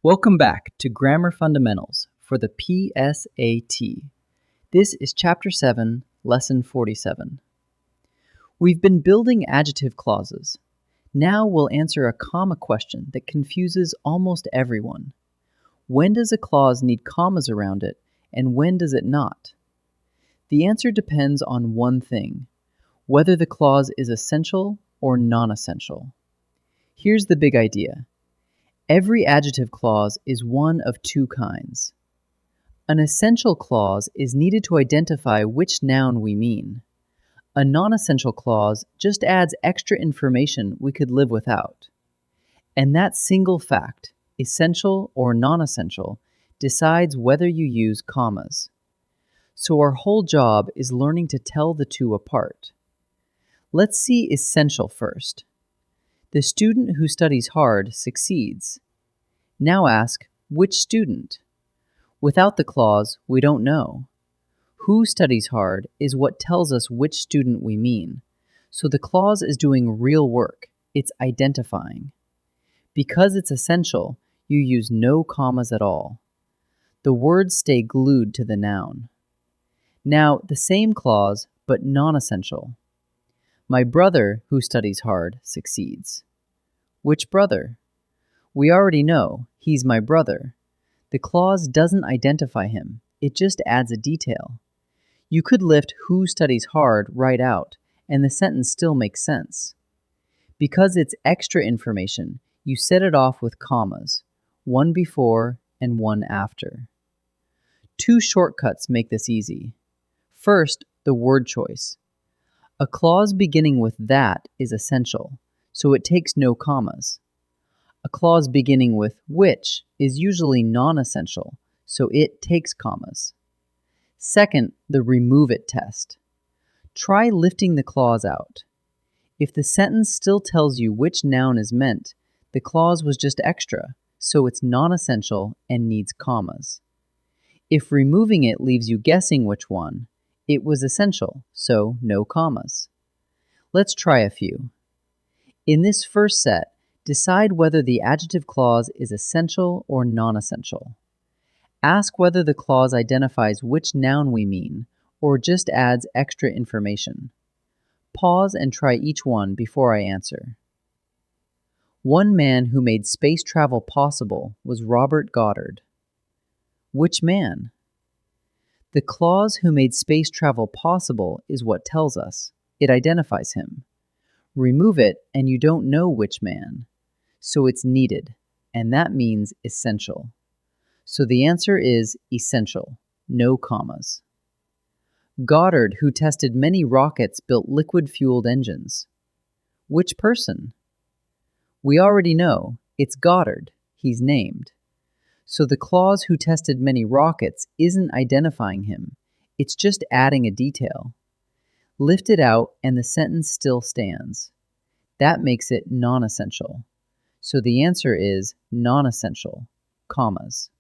Welcome back to Grammar Fundamentals for the PSAT. This is Chapter 7, Lesson 47. We've been building adjective clauses. Now we'll answer a comma question that confuses almost everyone. When does a clause need commas around it, and when does it not? The answer depends on one thing: whether the clause is essential or non-essential. Here's the big idea. Every adjective clause is one of two kinds. An essential clause is needed to identify which noun we mean. A non-essential clause just adds extra information we could live without. And that single fact, essential or non-essential, decides whether you use commas. So our whole job is learning to tell the two apart. Let's see essential first. The student who studies hard succeeds. Now ask, which student? Without the clause, we don't know. Who studies hard is what tells us which student we mean. So the clause is doing real work. It's identifying. Because it's essential, you use no commas at all. The words stay glued to the noun. Now, the same clause, but non-essential. My brother who studies hard succeeds. Which brother? We already know, he's my brother. The clause doesn't identify him, it just adds a detail. You could lift who studies hard right out, and the sentence still makes sense. Because it's extra information, you set it off with commas, one before and one after. Two shortcuts make this easy. First, the word choice. A clause beginning with that is essential, so it takes no commas. A clause beginning with which is usually non-essential, so it takes commas. Second, the remove it test. Try lifting the clause out. If the sentence still tells you which noun is meant, the clause was just extra, so it's non-essential and needs commas. If removing it leaves you guessing which one, it was essential, so no commas. Let's try a few. In this first set, decide whether the adjective clause is essential or non-essential. Ask whether the clause identifies which noun we mean, or just adds extra information. Pause and try each one before I answer. One man who made space travel possible was Robert Goddard. Which man? The clause who made space travel possible is what tells us. It identifies him. Remove it and you don't know which man. So it's needed, and that means essential. So the answer is essential, no commas. Goddard, who tested many rockets, built liquid-fueled engines. Which person? We already know, it's Goddard, he's named. So the clause who tested many rockets isn't identifying him, it's just adding a detail. Lift it out and the sentence still stands. That makes it non-essential. So the answer is non-essential, commas.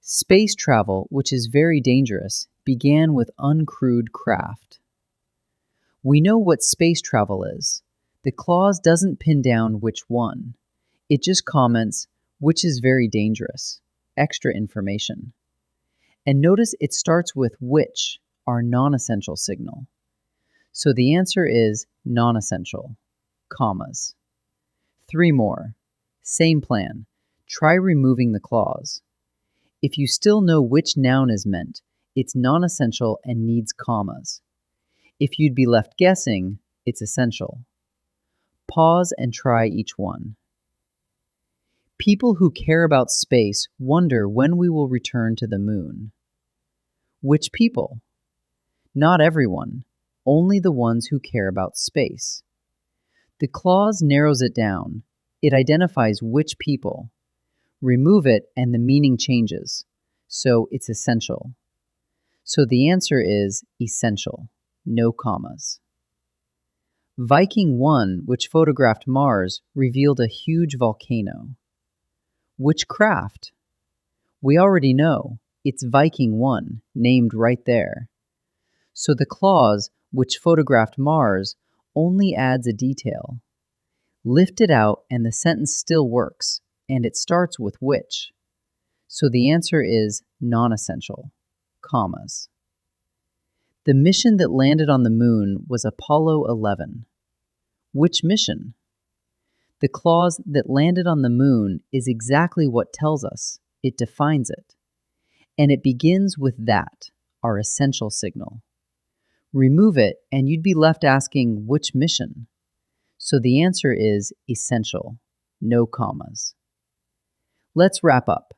Space travel, which is very dangerous, began with uncrewed craft. We know what space travel is. The clause doesn't pin down which one. It just comments, which is very dangerous, extra information. And notice it starts with which, our non-essential signal. So the answer is non-essential, commas. 3 more. Same plan. Try removing the clause. If you still know which noun is meant, it's non-essential and needs commas. If you'd be left guessing, it's essential. Pause and try each one. People who care about space wonder when we will return to the moon. Which people? Not everyone, only the ones who care about space. The clause narrows it down. It identifies which people. Remove it and the meaning changes, so it's essential. So the answer is essential, no commas. Viking 1, which photographed Mars, revealed a huge volcano. Which craft? We already know, it's Viking 1, named right there. So the clause, which photographed Mars, only adds a detail. Lift it out and the sentence still works. and it starts with which. So the answer is non-essential, commas. The mission that landed on the moon was Apollo 11. Which mission? The clause that landed on the moon is exactly what tells us. It defines it. And it begins with that, our essential signal. Remove it, and you'd be left asking which mission. So the answer is essential, no commas. Let's wrap up.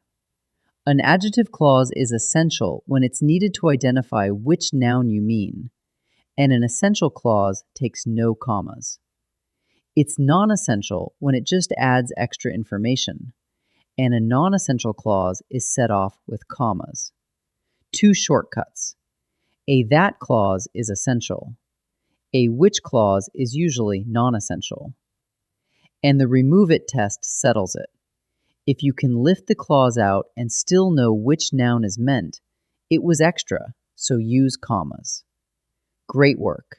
An adjective clause is essential when it's needed to identify which noun you mean, and an essential clause takes no commas. It's non-essential when it just adds extra information, and a non-essential clause is set off with commas. Two shortcuts. A that clause is essential. A which clause is usually non-essential. And the remove it test settles it. If you can lift the clause out and still know which noun is meant, it was extra, so use commas. Great work.